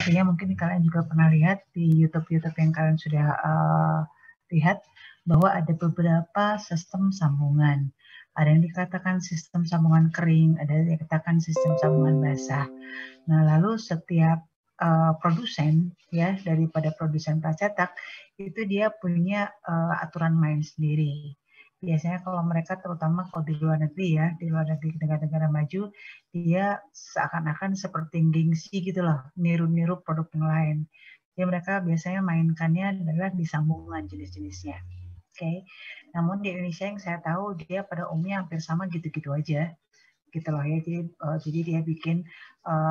Artinya mungkin kalian juga pernah lihat di YouTube yang kalian sudah lihat bahwa ada beberapa sistem sambungan. Ada yang dikatakan sistem sambungan kering, ada yang dikatakan sistem sambungan basah. Nah, lalu setiap produsen ya daripada produsen pracetak itu dia punya aturan main sendiri. Biasanya kalau mereka terutama kalau di luar negeri ya, di luar negeri negara-negara maju, dia seakan-akan seperti gengsi gitu loh, niru-niru produk yang lain. Jadi mereka biasanya mainkannya adalah di sambungan jenis-jenisnya. Oke. Namun di Indonesia yang saya tahu dia pada umumnya hampir sama gitu-gitu aja gitu loh ya. Jadi dia bikin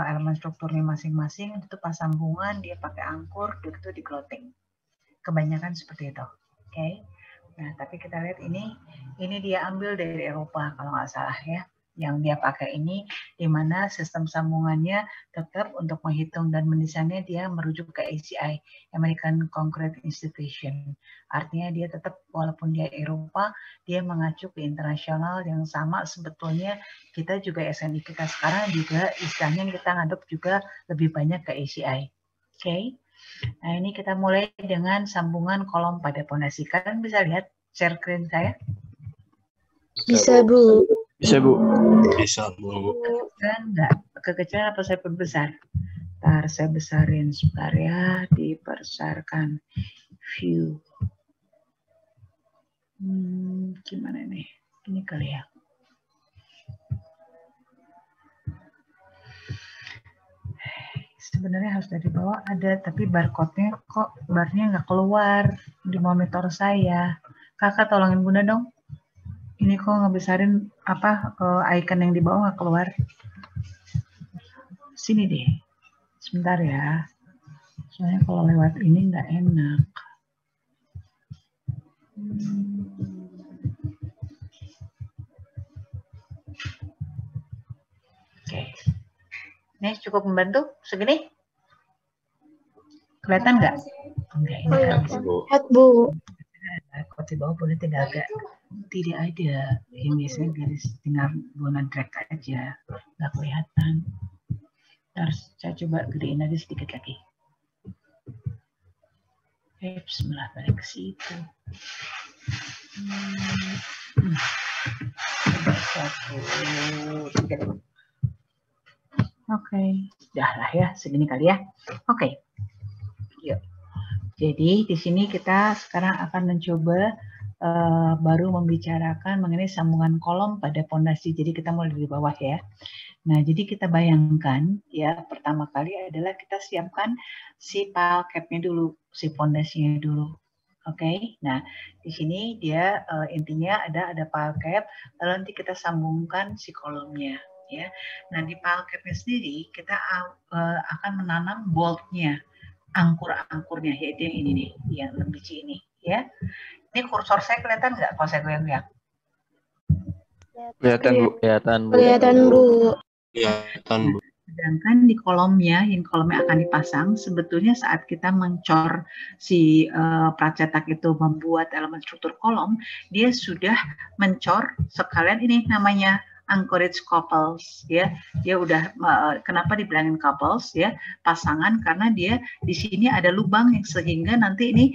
elemen strukturnya masing-masing, itu pas sambungan dia pakai angkur, itu di clothing. Kebanyakan seperti itu. Oke. Nah, tapi kita lihat ini dia ambil dari Eropa kalau nggak salah ya. Yang dia pakai ini, di mana sistem sambungannya tetap untuk menghitung dan mendesainnya dia merujuk ke ACI, American Concrete Institution. Artinya dia tetap walaupun dia Eropa, dia mengacu ke internasional yang sama sebetulnya kita juga SNI kita sekarang juga istilahnya kita ngadep juga lebih banyak ke ACI. Oke. Nah, ini kita mulai dengan sambungan kolom pada pondasi. Kalian bisa lihat share screen saya? Bisa, Bu. Bisa, Bu. Bisa, Bu. Kekecilan enggak? Kekecilan apa saya perbesar? Ntar saya besarin sebentar ya, dibesarkan view. Gimana nih? Ini kali ya. Sebenarnya harus dari bawah ada, tapi barcode-nya kok barnya nggak keluar di monitor saya. Kakak tolongin Bunda dong. Ini kok ngebesarin apa icon yang di bawah nggak keluar. Sini deh. Sebentar ya. Soalnya kalau lewat ini nggak enak. Oke. Ini cukup membantu segini? Kelihatan nggak? Enggak, ini kan Lihat, Bu. Kalau di bawah boleh tidak ada. Yang biasanya garis tinggal gunakan drag aja, nggak kelihatan. Terus saya coba gedein aja sedikit lagi. Bismillah, balik ke situ. Satu, tiga. Oke, dah lah ya, segini kali ya. Oke, yuk. Jadi di sini kita sekarang akan mencoba baru membicarakan mengenai sambungan kolom pada pondasi. Jadi kita mulai dari bawah ya. Nah, jadi kita bayangkan ya pertama kali adalah kita siapkan si pile cap-nya dulu, si pondasinya dulu. Oke. Nah, di sini dia intinya ada pile cap, lalu nanti kita sambungkan si kolomnya ya. Nah, di pile cap-nya sendiri kita akan menanam bolt-nya. Angkur-angkurnya, yaitu yang ini nih, yang lebih ini ya. Ini kursor saya kelihatan nggak kalau saya goyang-goyang? Kelihatan, Bu. Kelihatan, Bu. Kelihatan, Bu. Sedangkan di kolomnya, yang kolomnya akan dipasang, sebetulnya saat kita mencor si pracetak itu membuat elemen struktur kolom, dia sudah mencor sekalian ini namanya anchorage couples ya. Dia udah kenapa dibilangin couples ya, pasangan, karena dia di sini ada lubang yang sehingga nanti ini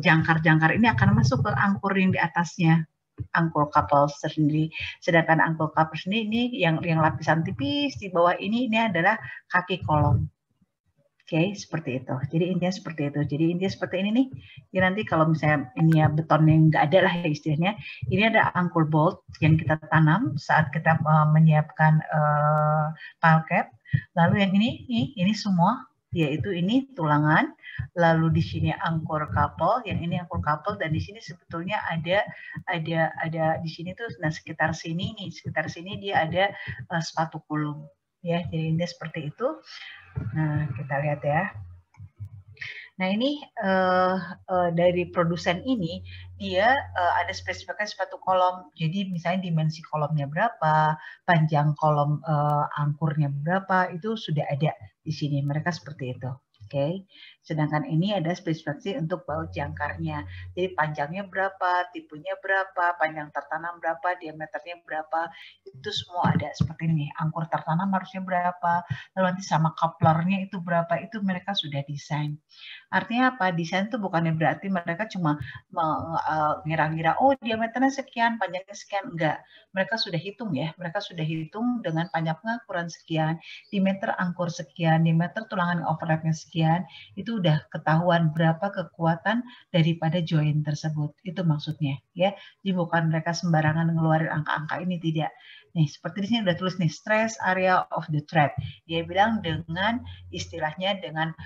jangkar-jangkar ini akan masuk ke angkur yang di atasnya. Angkul couple sendiri, sedangkan angkul couple sendiri ini yang lapisan tipis di bawah ini adalah kaki kolom. Oke, seperti itu. Jadi intinya seperti itu. Jadi intinya seperti ini nih. Jadi nanti kalau misalnya ini ya beton yang nggak ada lah ya istilahnya, ini ada angkul bolt yang kita tanam saat kita menyiapkan pile cap. Lalu yang ini semua yaitu ini tulangan, lalu di sini angkor couple, yang ini angkor couple, dan di sini sebetulnya ada di sini tuh, nah sekitar sini dia ada sepatu kulung ya. Jadi ini seperti itu. Nah, kita lihat ya. Nah, ini dari produsen ini dia ada spesifikasi sepatu kolom. Jadi misalnya dimensi kolomnya berapa, panjang kolom angkurnya berapa, itu sudah ada di sini. Mereka seperti itu. Oke, sedangkan ini ada spesifikasi untuk baut jangkarnya. Jadi panjangnya berapa, tipenya berapa, panjang tertanam berapa, diameternya berapa, itu semua ada seperti ini. Angkur tertanam harusnya berapa, lalu nanti sama couplernya itu berapa, itu mereka sudah desain. Artinya apa? Desain itu bukannya berarti mereka cuma ngira-ngira, oh diameternya sekian, panjangnya sekian, enggak. Mereka sudah hitung ya, mereka sudah hitung dengan panjang pengakuran sekian, diameter angkur sekian, diameter tulangan overlapnya sekian, itu udah ketahuan berapa kekuatan daripada join tersebut. Itu maksudnya ya. Jadi bukan mereka sembarangan ngeluarin angka-angka ini, tidak. Nih, seperti di sini udah tulis nih, stress area of the thread. Dia bilang dengan istilahnya dengan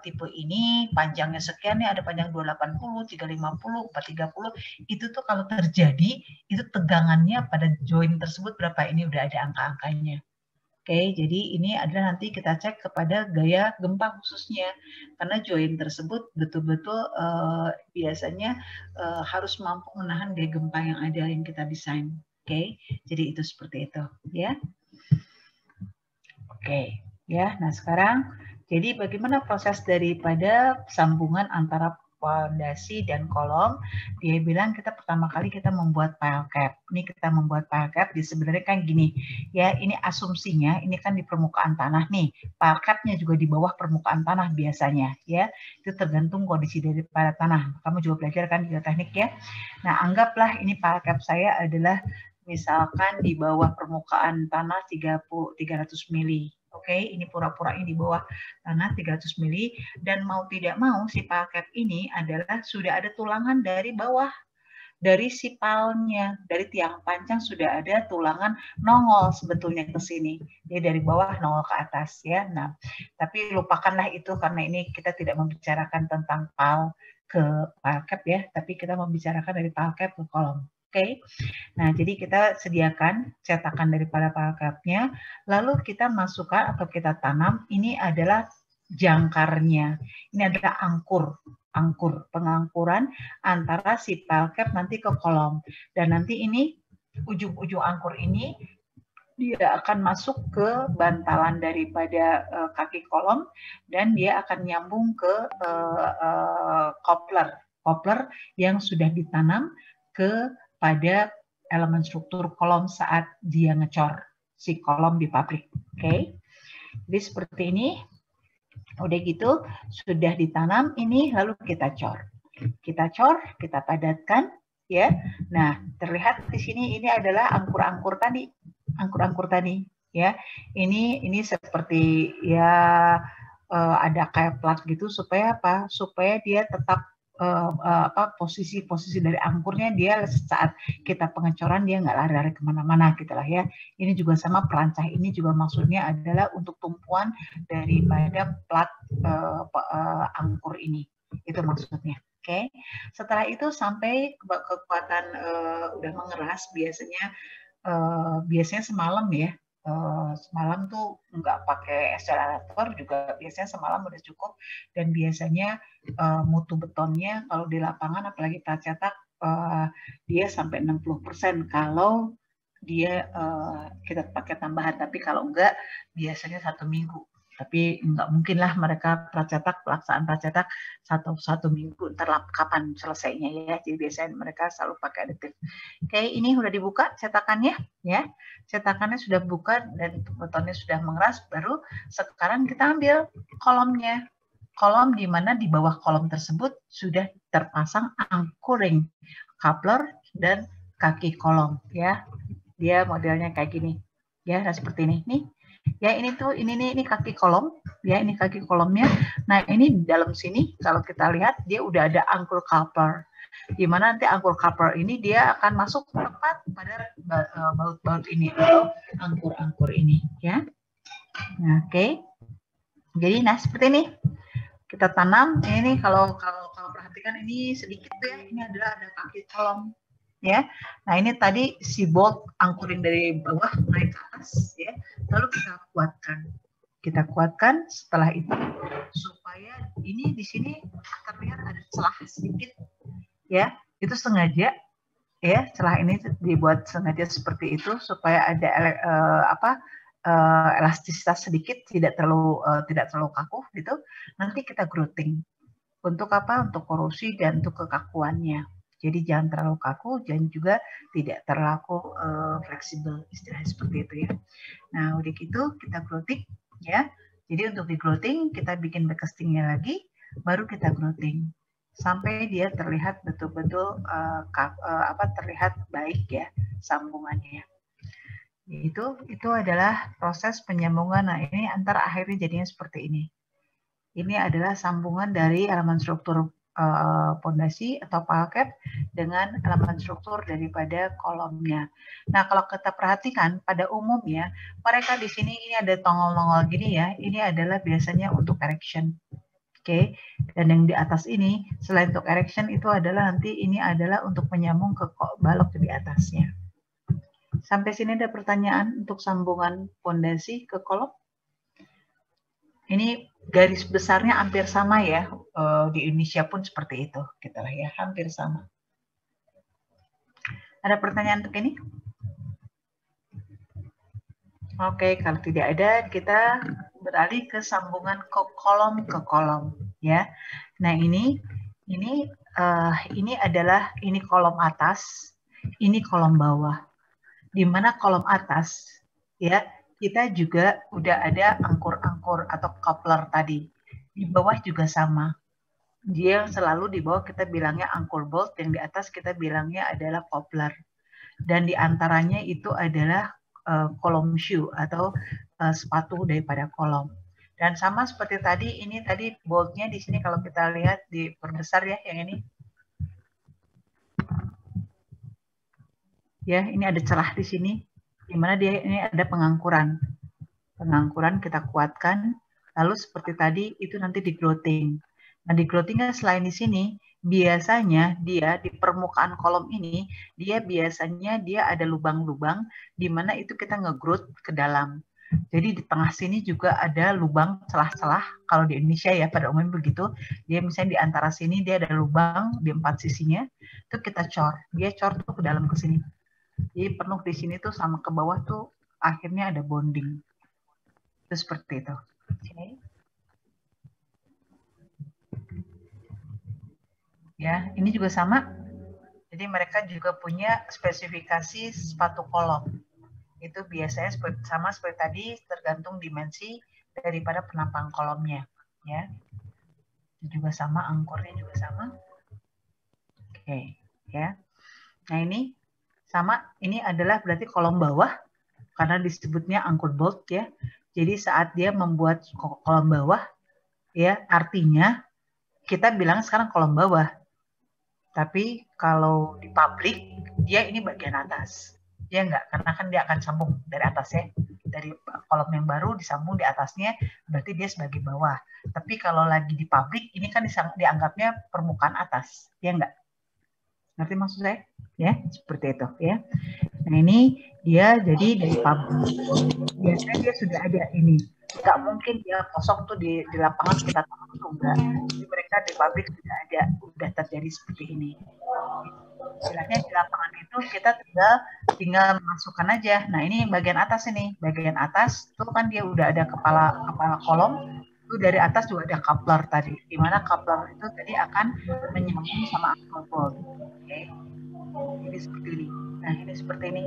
tipe ini panjangnya sekian nih, ada panjang 280, 350, 430. Itu tuh kalau terjadi itu tegangannya pada join tersebut berapa, ini udah ada angka-angkanya. Oke, jadi ini adalah nanti kita cek kepada gaya gempa khususnya, karena join tersebut betul-betul biasanya harus mampu menahan gaya gempa yang ada yang kita desain. Oke, jadi itu seperti itu, ya. Oke, ya. Nah sekarang, jadi bagaimana proses daripada sambungan antara fondasi dan kolom? Dia bilang kita pertama kali kita membuat pile cap. Ini kita membuat pile cap, di sebenarnya kan gini, ya ini asumsinya, ini kan di permukaan tanah nih, pile capnya juga di bawah permukaan tanah biasanya, ya. Itu tergantung kondisi daripada tanah. Kamu juga belajar kan geoteknik ya. Nah anggaplah ini pile cap saya adalah misalkan di bawah permukaan tanah 300 mili. Oke, ini pura-pura ini di bawah tanah 300 mili, dan mau tidak mau si pile cap ini adalah sudah ada tulangan dari bawah, dari si pilenya, dari tiang panjang sudah ada tulangan nongol sebetulnya ke sini. Jadi dari bawah nongol ke atas ya. Nah, tapi lupakanlah itu karena ini kita tidak membicarakan tentang pile ke pile cap ya, tapi kita membicarakan dari pile cap ke kolom. Oke, nah jadi kita sediakan cetakan daripada pile cap-nya, lalu kita masukkan atau kita tanam, ini adalah jangkarnya, ini adalah angkur, pengangkuran antara si pile cap nanti ke kolom, dan nanti ini ujung-ujung angkur ini dia akan masuk ke bantalan daripada kaki kolom, dan dia akan nyambung ke coupler yang sudah ditanam ke pada elemen struktur kolom saat dia ngecor si kolom di pabrik. Oke, jadi seperti ini. Udah gitu sudah ditanam ini, lalu kita cor, kita padatkan ya. Nah terlihat di sini ini adalah angkur-angkur tadi, ya. Ini seperti ya ada kayak plat gitu, supaya apa? Supaya dia tetap posisi-posisi dari angkurnya, dia saat kita pengecoran dia nggak lari-lari kemana-mana gitu lah ya. Ini juga sama, perancah ini juga maksudnya adalah untuk tumpuan daripada plat angkur ini, itu maksudnya. Oke, setelah itu sampai kekuatan udah mengeras, biasanya semalam ya. Semalam tuh nggak pakai akselerator juga, biasanya semalam udah cukup, dan biasanya mutu betonnya kalau di lapangan apalagi plat cetak dia sampai 60% kalau dia kita pakai tambahan, tapi kalau enggak biasanya 1 minggu. Tapi nggak mungkin lah mereka pelaksanaan plat cetak satu minggu, ntar kapan selesainya ya. Jadi biasanya mereka selalu pakai aditif. Oke, ini udah dibuka cetakannya ya. Cetakannya sudah buka dan betonnya sudah mengeras, baru sekarang kita ambil kolomnya. Kolom di mana di bawah kolom tersebut sudah terpasang anchoring coupler dan kaki kolom ya. Dia modelnya kayak gini. Ya, seperti ini nih. Ya, ini kaki kolom, ya, ini kaki kolomnya. Nah, ini di dalam sini kalau kita lihat dia udah ada anchor coupler. Di mana nanti anchor coupler ini dia akan masuk tepat pada baut-baut ini atau angkur-angkur ini, ya. Nah, oke. Jadi nah seperti ini. Kita tanam ini, kalau perhatikan ini sedikit ya, ini adalah ada kaki kolom. Ya, nah ini tadi si bolt angkurin dari bawah naik ke atas ya, lalu kita kuatkan setelah itu supaya ini di sini terlihat ada celah sedikit ya, itu sengaja ya, celah ini dibuat sengaja seperti itu supaya ada elastisitas sedikit, tidak terlalu kaku gitu, nanti kita growting. Untuk apa? Untuk korosi dan untuk kekakuannya. Jadi jangan terlalu kaku dan juga tidak terlalu fleksibel, istilahnya seperti itu ya. Nah, udah gitu kita growting ya. Jadi untuk di growting kita bikin backcastingnya lagi, baru kita growting sampai dia terlihat betul-betul terlihat baik ya sambungannya. Itu adalah proses penyambungan. Nah, ini antara akhirnya jadinya seperti ini. Ini adalah sambungan dari elemen struktur pondasi atau palket dengan elemen struktur daripada kolomnya. Nah, kalau kita perhatikan pada umumnya mereka di sini ini ada tongol-tongol gini ya. Ini adalah biasanya untuk erection. Oke. Dan yang di atas ini selain untuk erection itu adalah nanti ini adalah untuk menyambung ke balok di atasnya. Sampai sini ada pertanyaan untuk sambungan pondasi ke kolom? Ini garis besarnya hampir sama ya, di Indonesia pun seperti itu, gitu lah ya, hampir sama. Ada pertanyaan untuk ini? Oke, kalau tidak ada, kita beralih ke sambungan ke kolom ya. Nah ini adalah kolom atas, ini kolom bawah. Di mana kolom atas ya kita juga udah ada angkur-angkur atau coupler tadi. Di bawah juga sama. Dia selalu di bawah kita bilangnya angkur bolt, yang di atas kita bilangnya adalah coupler. Dan di antaranya itu adalah kolom shoe atau sepatu daripada kolom. Dan sama seperti tadi, ini tadi boltnya di sini kalau kita lihat diperbesar ya yang ini. Ya, ini ada celah di sini. Di mana dia ini ada pengangkuran. Pengangkuran kita kuatkan, lalu seperti tadi itu nanti di growting. Nah, di growtingnya selain di sini, biasanya dia di permukaan kolom ini, dia biasanya ada lubang-lubang di mana itu kita nge-growth ke dalam. Jadi di tengah sini juga ada lubang celah-celah, kalau di Indonesia ya pada umumnya begitu, dia misalnya di antara sini dia ada lubang di 4 sisinya, itu kita cor, dia cor tuh ke dalam ke sini. Jadi penuh di sini tuh sama ke bawah tuh akhirnya ada bonding. Itu seperti itu. Okay. Ya, ini juga sama. Jadi mereka juga punya spesifikasi sepatu kolom. Itu biasanya sama seperti tadi, tergantung dimensi daripada penampang kolomnya. Ya, itu juga sama, angkornya juga sama. Oke, ya. Nah ini sama, ini adalah berarti kolom bawah karena disebutnya angkor bolt ya. Jadi saat dia membuat kolom bawah ya, artinya kita bilang sekarang kolom bawah. Tapi kalau di pabrik dia ini bagian atas. Ya enggak, karena kan dia akan sambung dari atas ya. Dari kolom yang baru disambung di atasnya, berarti dia sebagai bawah. Tapi kalau lagi di pabrik ini kan dianggapnya permukaan atas. Ya enggak? Ngerti maksud saya? Ya, seperti itu ya. Nah ini dia jadi dari pabrik. Biasanya dia sudah ada ini. Nggak mungkin dia kosong tuh di lapangan kita tahu tuh enggak. Jadi mereka di pabrik sudah ada, udah terjadi seperti ini. Istilahnya di lapangan itu kita tinggal masukkan aja. Nah ini bagian atas ini, bagian atas tuh kan dia udah ada kepala kolom. Itu dari atas juga ada coupler tadi. Di mana coupler itu tadi akan menyambung sama angkor bolt. Oke. Jadi seperti ini. Nah ini seperti ini.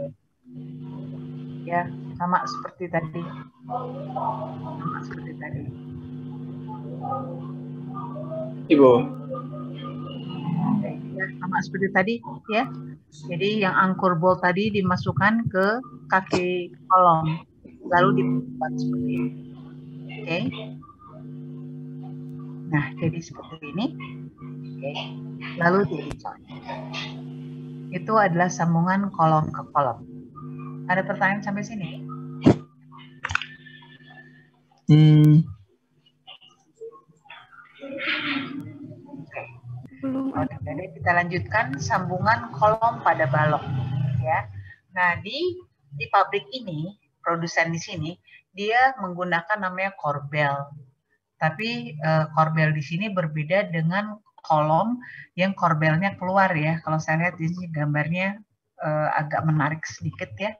Ya, sama seperti tadi. Sama seperti tadi. Ibu. Ya, sama seperti tadi ya. Jadi yang angkor bolt tadi dimasukkan ke kaki kolom, lalu dibuat seperti ini. Oke. Nah, jadi seperti ini. Oke. Lalu diincor. Itu adalah sambungan kolom ke kolom. Ada pertanyaan sampai sini? Oke. Jadi kita lanjutkan sambungan kolom pada balok ya. Nah, di pabrik ini, produsen di sini dia menggunakan namanya korbel. Tapi korbel di sini berbeda dengan kolom yang korbelnya keluar ya. Kalau saya lihat di sini gambarnya agak menarik sedikit ya.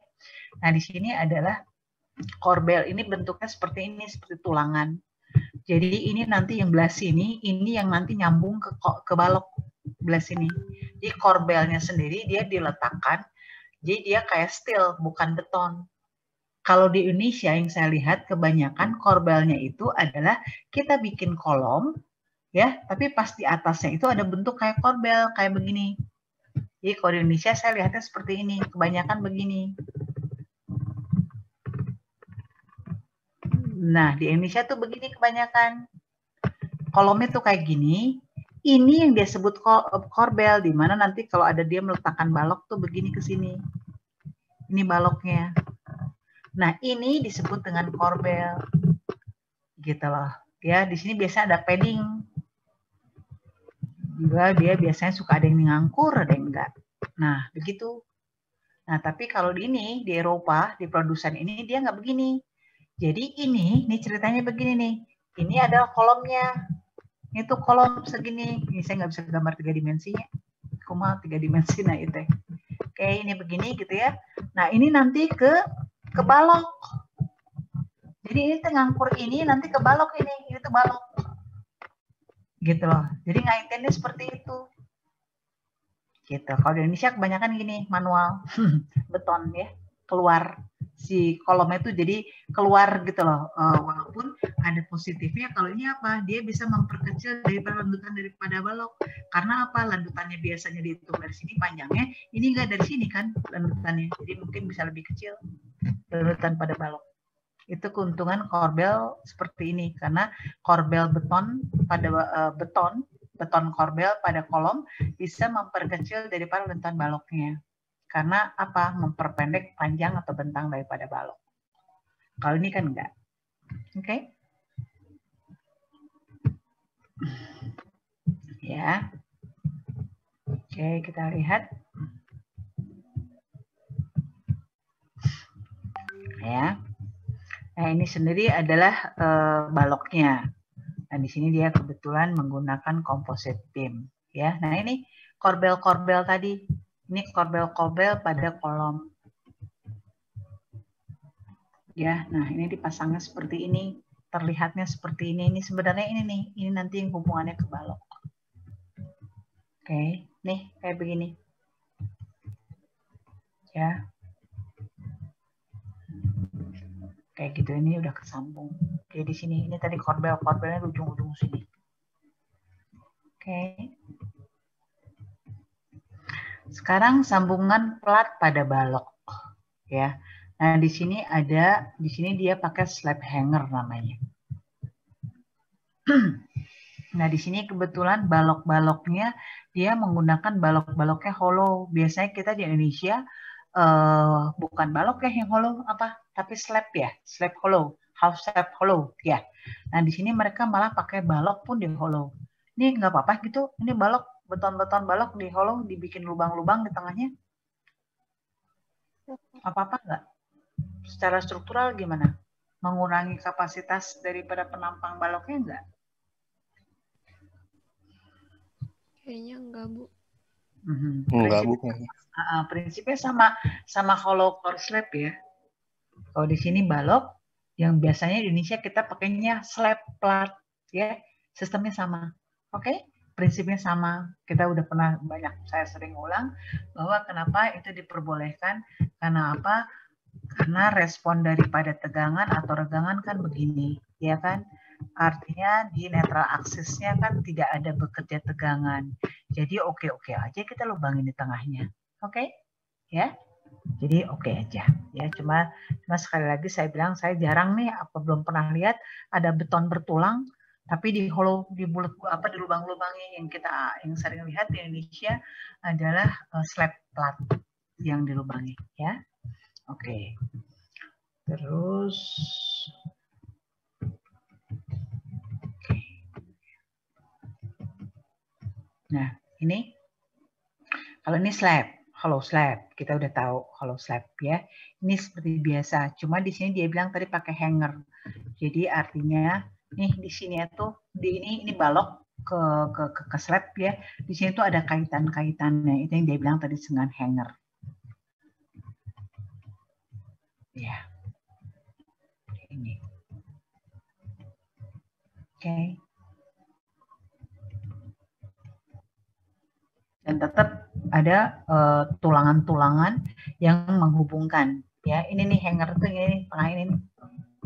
Nah, di sini adalah Korbel ini bentuknya seperti ini, seperti tulangan. Jadi ini nanti yang belah sini, ini yang nanti nyambung ke balok belah sini. Jadi korbelnya sendiri dia diletakkan, jadi dia kayak steel, bukan beton. Kalau di Indonesia yang saya lihat kebanyakan korbelnya itu adalah kita bikin kolom, ya, tapi pas di atasnya itu ada bentuk kayak korbel, kayak begini. Jadi kalau di Indonesia saya lihatnya seperti ini, kebanyakan begini. Nah, di Indonesia tuh begini kebanyakan. Kolomnya tuh kayak gini. Ini yang dia sebut korbel, di mana nanti kalau ada dia meletakkan balok tuh begini ke sini. Ini baloknya. Nah, ini disebut dengan korbel. Gitu loh. Ya, di sini biasanya ada padding. Juga dia biasanya suka ada yang ngangkur, ada yang enggak. Nah, begitu. Nah, tapi kalau di ini, di Eropa, di produsen ini, dia nggak begini. Jadi ini ceritanya begini nih. Ini adalah kolomnya. Ini tuh kolom segini. Ini saya nggak bisa gambar 3 dimensinya. Cuma 3 dimensi, nah itu. Oke, ini begini gitu ya. Nah, ini nanti ke balok. Jadi ini ngangkur ini, nanti ke balok ini. Ini tuh balok. Gitu loh. Jadi ngaitinnya seperti itu. Gitu. Kalau di Indonesia kebanyakan gini, manual. Beton ya. Keluar. Si kolomnya itu jadi keluar gitu loh. Walaupun ada positifnya, kalau ini apa? Dia bisa memperkecil daripada landutan daripada balok. Karena apa? Landutannya biasanya dihitung dari sini panjangnya, ini enggak dari sini kan landutannya. Jadi mungkin bisa lebih kecil landutan pada balok. Itu keuntungan korbel seperti ini, karena korbel beton pada beton korbel pada kolom bisa memperkecil daripada landutan baloknya. Karena apa? Memperpendek panjang atau bentang daripada balok. Kalau ini kan enggak. Oke? Ya. Oke, kita lihat. Ya. Nah, ini sendiri adalah baloknya. Nah, di sini dia kebetulan menggunakan composite beam. Ya. Nah, ini korbel-korbel tadi. Ini korbel-korbel pada kolom. Ya, nah ini dipasangnya seperti ini, terlihatnya seperti ini. Ini sebenarnya ini nih, ini nanti yang hubungannya ke balok. Oke, nih kayak begini. Ya. Kayak gitu, ini udah kesambung. Oke, di sini ini tadi korbel-korbelnya di ujung-ujung sini. Oke. Sekarang sambungan plat pada balok, ya. Nah, di sini dia pakai slab hanger namanya. Nah, di sini kebetulan balok-baloknya dia menggunakan balok-baloknya hollow. Biasanya kita di Indonesia bukan balok ya yang hollow tapi slab ya, slab hollow, half slab hollow ya. Nah, di sini mereka malah pakai balok pun di hollow. Ini nggak apa-apa gitu. Ini balok, beton-beton balok di hollow, dibikin lubang-lubang di tengahnya. Apa-apa nggak? Secara struktural gimana? Mengurangi kapasitas daripada penampang baloknya nggak? Kayaknya enggak, Bu. Enggak, Bu. Prinsipnya sama hollow core slab ya. Kalau di sini balok, yang biasanya di Indonesia kita pakainya slab plat ya, sistemnya sama. Oke? Prinsipnya sama. Kita udah pernah saya sering ulang bahwa kenapa itu diperbolehkan, karena apa? Karena respon daripada tegangan atau regangan kan begini, ya kan? Artinya di netral aksisnya kan tidak ada bekerja tegangan. Jadi oke-oke aja kita lubangin di tengahnya. Oke? Ya? Jadi oke aja. Ya, cuma sekali lagi saya bilang saya jarang nih belum pernah lihat ada beton bertulang tapi di hollow, di lubang-lubangnya. Yang sering lihat di Indonesia adalah slab plat yang dilubangi, ya. Oke. Terus nah, ini kalau ini slab, hollow slab, kita udah tahu hollow slab ya. Ini seperti biasa, cuma di sini dia bilang tadi pakai hanger. Jadi artinya nih di sini tuh ini balok ke slab ya. Di sini tuh ada kaitan-kaitannya. Itu yang dia bilang tadi dengan hanger. Ya. ini. Oke. Dan tetap ada tulangan-tulangan yang menghubungkan. Ya, ini nih hanger tuh ini tengah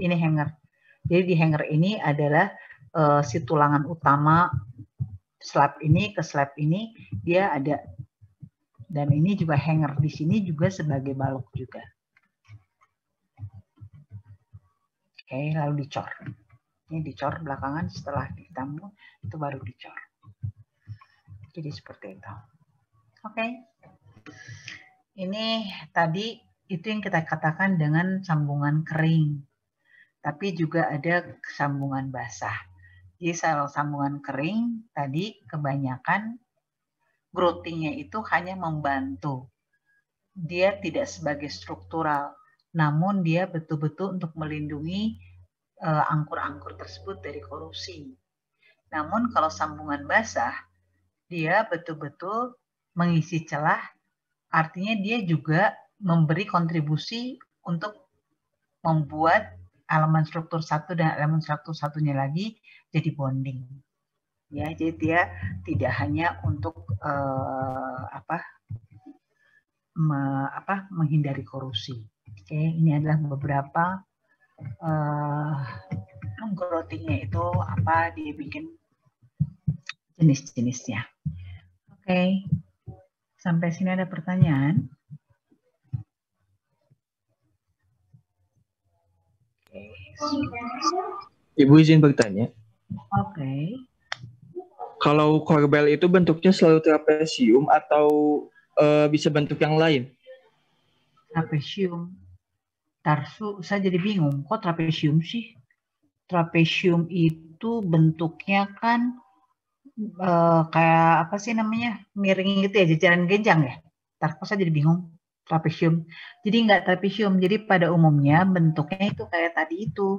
ini hanger. Jadi di hanger ini adalah si tulangan utama slab ini ke slab ini dia ada. Dan ini juga hanger di sini juga sebagai balok juga. Oke, lalu dicor. Ini dicor belakangan setelah ditamu itu baru dicor. Jadi seperti itu. Oke. Ini tadi itu yang kita katakan dengan sambungan kering. Tapi juga ada sambungan basah. Jadi kalau sambungan kering tadi kebanyakan groutingnya itu hanya membantu. Dia tidak sebagai struktural, namun dia betul-betul untuk melindungi angkur-angkur tersebut dari korosi. Namun kalau sambungan basah, dia betul-betul mengisi celah, artinya dia juga memberi kontribusi untuk membuat elemen struktur satu dan elemen struktur satunya lagi jadi bonding. Ya, jadi dia tidak hanya untuk menghindari korosi. Oke, ini adalah beberapa groutingnya itu apa dia bikin jenis-jenisnya. Oke, sampai sini ada pertanyaan? Ibu izin bertanya. Oke. Kalau korbel itu bentuknya selalu trapesium atau bisa bentuk yang lain? Trapesium. Tarsu, saya jadi bingung. Kok trapesium sih? Trapesium itu bentuknya kan kayak apa sih namanya? Miring gitu ya, jajaran genjang ya? Kok saya jadi bingung. Trapesium. Jadi enggak trapesium. Jadi pada umumnya bentuknya itu kayak tadi itu.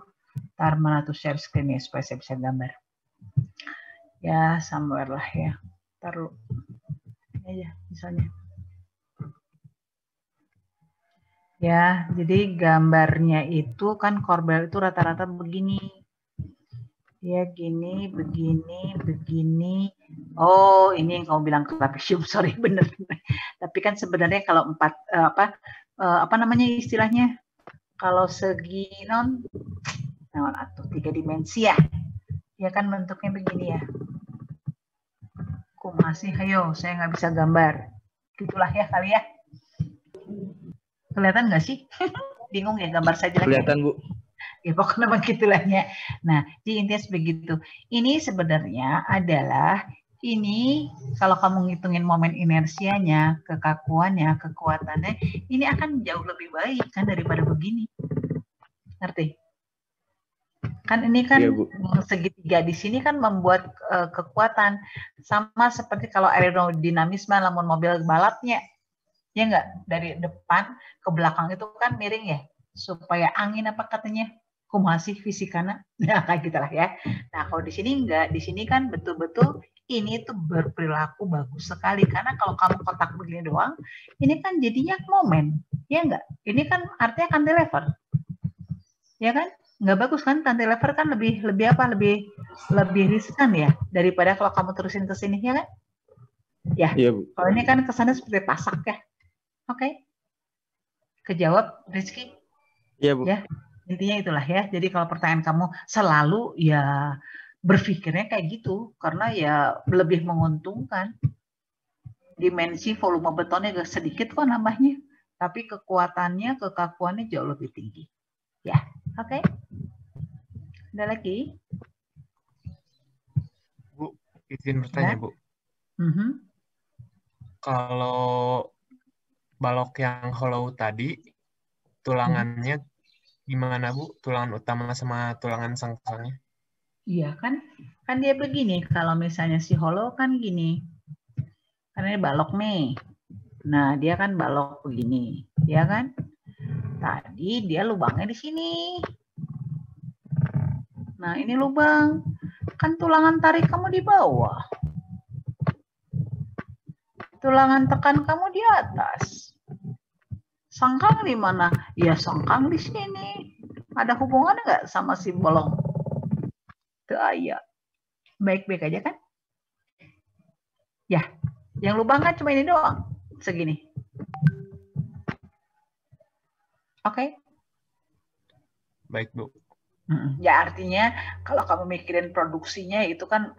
Mana tuh share screen ya supaya saya bisa gambar. Ya, somewhere lah ya. Taruh aja misalnya. Ya, jadi gambarnya itu kan korbel itu rata-rata begini. Ya, gini, begini, begini. Oh, ini yang kamu bilang trapesium, sorry bener. Tapi kan sebenarnya kalau apa namanya istilahnya? Kalau segi atau 3 dimensi ya. Ya kan bentuknya begini ya. Kok masih, ayo, saya nggak bisa gambar. Gitulah ya kali ya. Kelihatan nggak sih? Bingung ya gambar saya jelek. Kelihatan, Bu. Ya pokoknya begitulahnya. Nah, jadi intinya begitu. Ini sebenarnya adalah ini kalau kamu ngitungin momen inersianya, kekakuannya, kekuatannya, ini akan jauh lebih baik kan daripada begini. Ngerti? Kan ini kan ya, segitiga di sini kan membuat kekuatan sama seperti kalau aerodinamisme lamun mobil balapnya. Ya enggak, dari depan ke belakang itu kan miring ya, supaya angin apa katanya, kumasi fisikana, nah kayak gitulah ya. Nah kalau di sini enggak, di sini kan betul-betul ini tuh berperilaku bagus sekali, karena kalau kamu kotak begini doang, ini kan jadinya momen, ya enggak, ini kan artinya cantilever, ya kan, nggak bagus kan, cantilever kan lebih riskan ya, daripada kalau kamu terusin ke sini, ya kan? Ya, iya, kalau ini kan kesannya seperti pasak ya. Oke, kejawab Rizky? Iya, Bu. Ya, intinya itulah ya. Jadi kalau pertanyaan kamu selalu ya berpikirnya kayak gitu, karena ya lebih menguntungkan. Dimensi volume betonnya gak sedikit kok nambahnya, tapi kekuatannya, kekakuannya jauh lebih tinggi. Ya, oke. Ada lagi? Bu, izin bertanya, ya? Bu. Kalau balok yang hollow tadi, tulangannya gimana, Bu? Tulangan utama sama tulangan sangkalnya? Iya kan? Kan dia begini, kalau misalnya si hollow kan gini. Karena ini balok nih. Nah, dia kan balok begini, ya kan? Tadi dia lubangnya di sini. Nah, ini lubang. Kan tulangan tarik kamu di bawah. Tulangan tekan kamu di atas. Sangkang di mana? Ya sangkang di sini. Ada hubungannya nggak sama si bolong? Tuh ayah. Baik-baik aja kan? Ya, yang lubang kan cuma ini doang. Segini. Oke? Baik, Bu. Ya artinya kalau kamu mikirin produksinya itu kan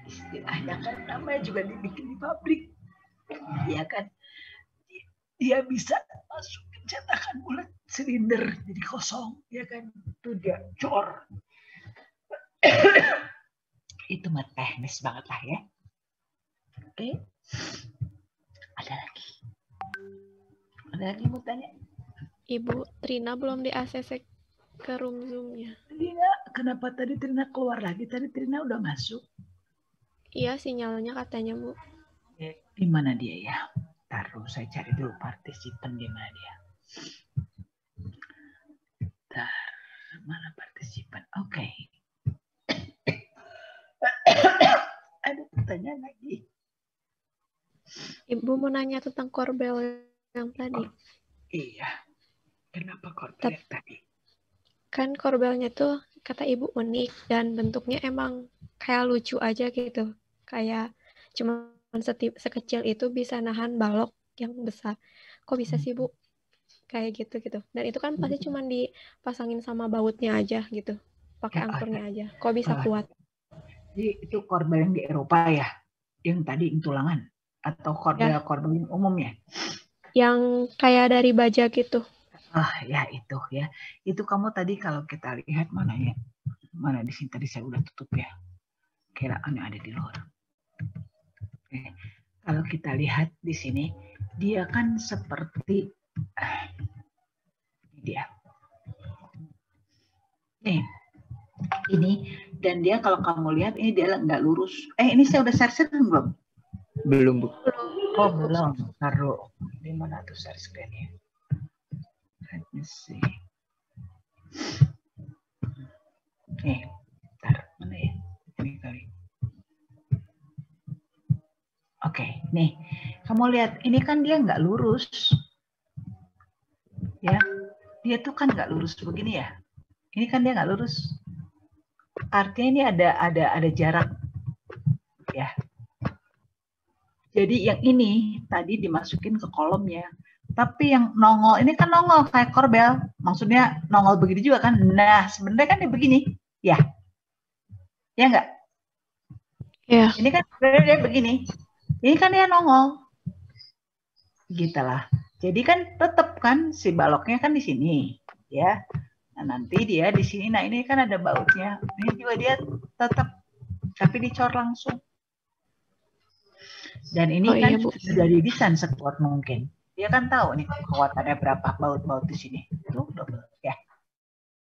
istilahnya kan namanya juga dibikin di pabrik, ya kan? Dia bisa masukin cetakan bulat silinder jadi kosong, ya kan? Itu dia cor. Itu mah teknis banget lah ya. Oke. Ada lagi. Ada lagi mau tanya? Ibu Trina belum di ACC ke room Zoom-nya. Trina, kenapa tadi Trina keluar lagi? Tadi Trina udah masuk. Iya, sinyalnya katanya, Bu. Di mana dia ya? Taruh, saya cari dulu partisipan di mana dia. Mana partisipan? Oke. Ada pertanyaan lagi. Ibu mau nanya tentang korbel yang tadi. Iya. Kenapa korbel tadi? Kan korbelnya tuh kata Ibu unik dan bentuknya emang kayak lucu aja gitu. Kayak cuma sekecil itu bisa nahan balok yang besar. Kok bisa sih, Bu? Kayak gitu. Dan itu kan pasti cuma dipasangin sama bautnya aja gitu. Pakai angkurnya aja. Kok bisa kuat? Jadi itu korbel yang di Eropa ya? Yang tadi tulangan? Atau korbel yang umumnya? Yang kayak dari baja gitu. Ya itu ya. Itu kamu tadi kalau kita lihat mana ya? Mana di sini tadi saya udah tutup ya. Kiraan ada di luar. Oke. Kalau kita lihat di sini, dia kan seperti dia. Nih, ini dan dia kalau kamu lihat ini dia nggak lurus. Ini saya udah share belum? Belum, Bu. Oh belum. Taruh di mana tuh share screen-nya? Let me see. Taruh mana ya? Ini kali. Oke, nih. Kamu lihat, ini kan dia nggak lurus. Ya, dia tuh kan nggak lurus begini ya. Ini kan dia nggak lurus. Artinya ini ada jarak. Ya. Jadi yang ini tadi dimasukin ke kolomnya. Tapi yang nongol, ini kan nongol kayak korbel. Maksudnya nongol begini juga kan. Nah, sebenarnya kan dia begini. Ya. Ya nggak? Ya. Ini kan sebenarnya dia begini. Ini kan dia nongol. Gitulah. Jadi kan tetap kan si baloknya kan di sini. Ya. Nah, nanti dia di sini. Nah, ini kan ada bautnya. Ini juga dia tetap. Tapi dicor langsung. Dan ini kan sudah didesain sekuat mungkin. Dia kan tahu nih kekuatannya berapa baut-baut di sini.